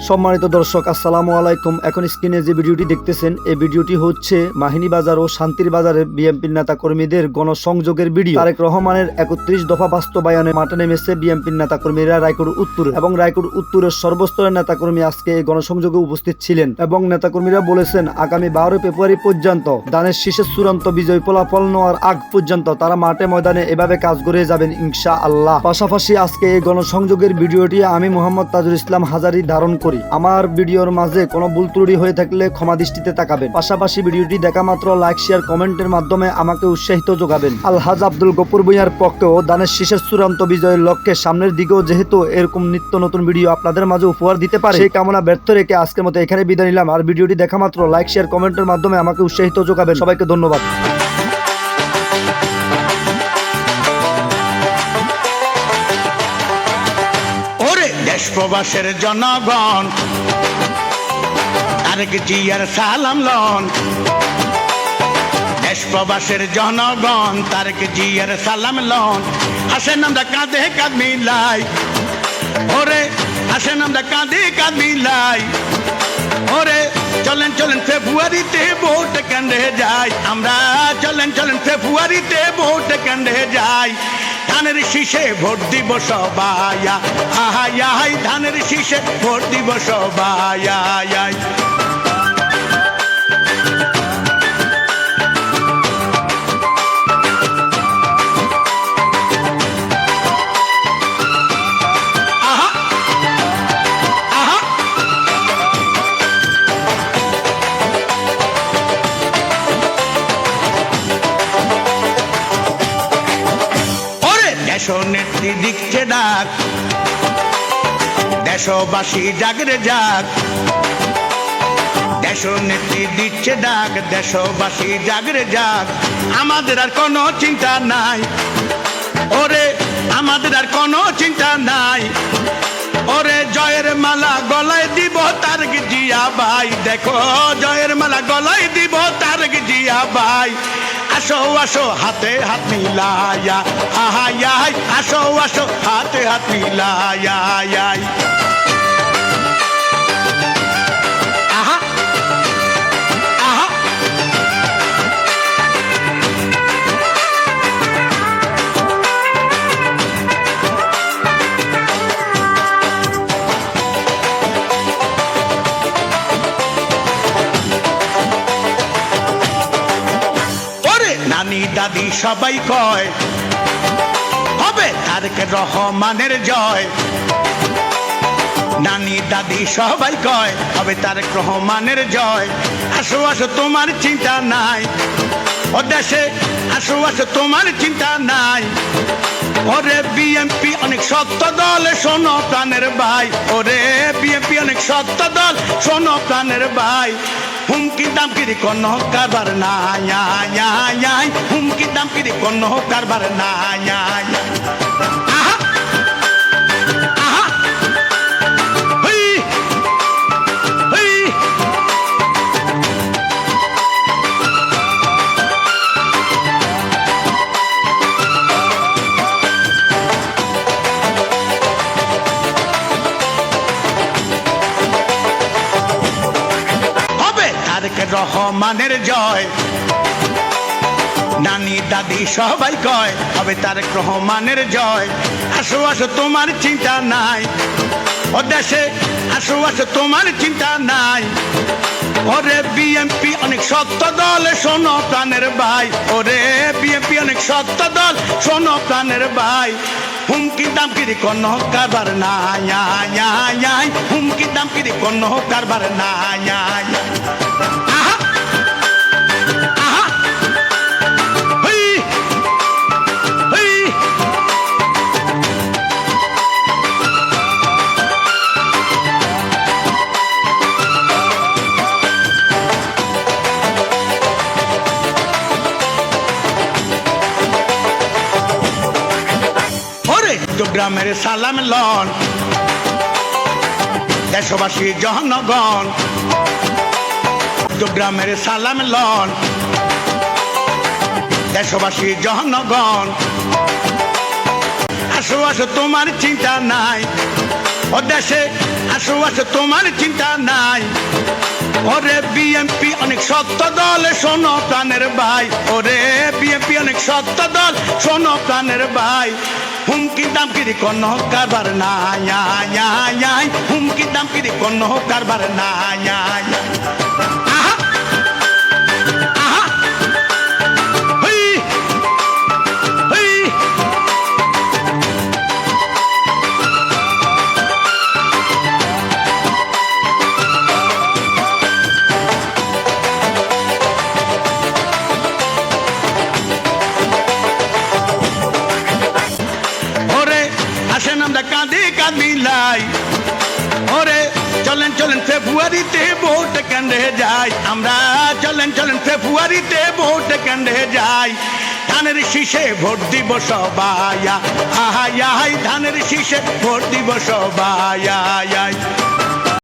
সম্মানিত দর্শক আসসালামু আলাইকুম। এখন স্ক্রিনে যে ভিডিওটি দেখতেছেন এই ভিডিওটি হচ্ছে মাহিনী বাজার ও শান্তির বাজারে বিএনপির নেতা কর্মীদের গণসংযোগের ভিডিও। তারেক রহমানের 31 দফা বাস্তবায়নে মাঠে নেমেছে বিএনপির নেতা কর্মীরা রায়পুর উত্তরে, এবং রায়পুর উত্তরের সর্বস্তরের নেতা কর্মী আজকে এই গণসংযোগে উপস্থিত ছিলেন এবং নেতা কর্মীরা বলেছেন আগামী 12 ফেব্রুয়ারি পর্যন্ত ধানের শীষের চূড়ান্ত বিজয় ফলাফল নেওয়ার আগ পর্যন্ত তারা মাঠে ময়দানে এভাবে কাজ করে যাবেন ইনশাআল্লাহ। পাশাপাশি আজকে এই গণসংযোগের ভিডিওটি আমি মোহাম্মদ তাজুল ইসলাম হাজারি ধারণ করি। আমার ভিডিওর মাঝে কোনো ভুল ত্রুটি হয়ে থাকলে ক্ষমা দৃষ্টিতে তাকাবেন। পাশাপাশি ভিডিওটি দেখা মাত্র লাইক শেয়ার কমেন্টের মাধ্যমে আমাকে উৎসাহিত যোগাবেন। আলহাজ আব্দুল গফুর ভূঁইয়ার পক্ষেও ধানের শীষের চূড়ান্ত বিজয়ের লক্ষ্যে সামনের দিকেও যেহেতু এরকম নিত্য নতুন ভিডিও আপনাদের মাঝে উপহার দিতে পারে সেই কামনা ব্যর্থ রেখে আজকের মতো এখানে বিদায় নিলাম। আর ভিডিওটি দেখা মাত্র লাইক শেয়ার কমেন্টের মাধ্যমে আমাকে উৎসাহিত যোগাবেন। সবাইকে ধন্যবাদ। দেশ প্রবাসের জনগণ তারেক জিয়ার সালাম লন। দেশ প্রবাসের জনগণ তারেক জিয়ার সালাম লন। আসেন আমরা কাঁধে কাঁধ মিলাই, ওরে আসেন আমরা কাঁধে কাঁধ মিলাই। ওরে চলেন চলেন ফেব্রুয়ারিতে ভোট কেন্দ্রে যাই, আমরা চলেন চলেন ফেব্রুয়ারিতে ভোট কেন্দ্রে যাই। ধানের শীষে ভোট দিব সবাই, আহাই আহাই ধানের শীষে ভোট দিব সবাই। দেশনেত্রী দিচ্ছে ডাক, দেশবাসী জাগরে যাক। দেশনেত্রী দিচ্ছে ডাক, দেশবাসী জাগরে যাক। আমাদের আর কোনো চিন্তা নাই, ওরে আমাদের আর কোনো চিন্তা নাই। ওরে জয়ের মালা গলায় দিব তারেক জিয়া ভাই, দেখো জয়ের মালা গলায় দিব তারেক জিয়া ভাই। আসো আসো হাতে হাত মিলায়া, আহাই আহাই আসো আসো হাতে হাত মিলায়া। আহা আহা নানি দাদি সবাই কয় হবে তারেক রহমানের জয়। নানি দাদি সবাই কয় হবে তারেক রহমানের জয়। আসো আসো তোমার চিন্তা নাই, ও দেশে আসো আসো তোমার চিন্তা নাই। ওরে বিএনপি অনেক শক্ত দল শোনো প্রাণের ভাই, ওরে বিএনপি অনেক শক্ত দল শোনো প্রাণের ভাই। হুমকি দামকিরি কোনো কারবার নাই, হুমকি দামকিরি কোনো কারবার নাই। আহা আহা হই হই তারেক রহমানের জয়। নানি দাদি সবাই কয় হবে তারেক রহমানের জয়। আসো আসো তোমার চিন্তা নাই, ও দেশে আসো আসো তোমার চিন্তা নাই। ওরে বিএনপি অনেক শক্ত দল শোনো প্রাণের ভাই, ওরে বিএনপি অনেক শক্ত দল শোনো প্রাণের ভাই। হুমকি দামকিরি কোনো কারবার নাই, হুমকি দামকিরি কোনো কারবার নাই। আহা আহা হই হই ওরে গ্রামের সালাম লন। দেশবাসী জনগণ গ্রামের সালাম লন। দেশবাসী জনগণ আসো আসো তোমার চিন্তা নাই, ও দেশে আসো আসো তোমার চিন্তা নাই। ওরে বিএনপি অনেক সত্য দল, শোনো প্রাণের ভাই। ওরে বিএনপি অনেক সত্য দল, শোনো প্রাণের ভাই। হুমকি দামকিরি কোনো কারবার নাই, হুমকি দামকিরি কোনো কারবার নাই। আহা আহা হই হই। ওরে আসেন আমরা কাঁদে কাঁদ মিলাই। ওরে চলেন চলেন ফেব্রুয়ারিতে ভোট কেন্দ্রে যাই। আমরা চলেন চলেন ফেব্রুয়ারিতে ভোট কেন্দ্রে যাই। ধানের শীষে ভোট দিব সবাই, আহাই ধানের শীষে ভোট দিব সবাই।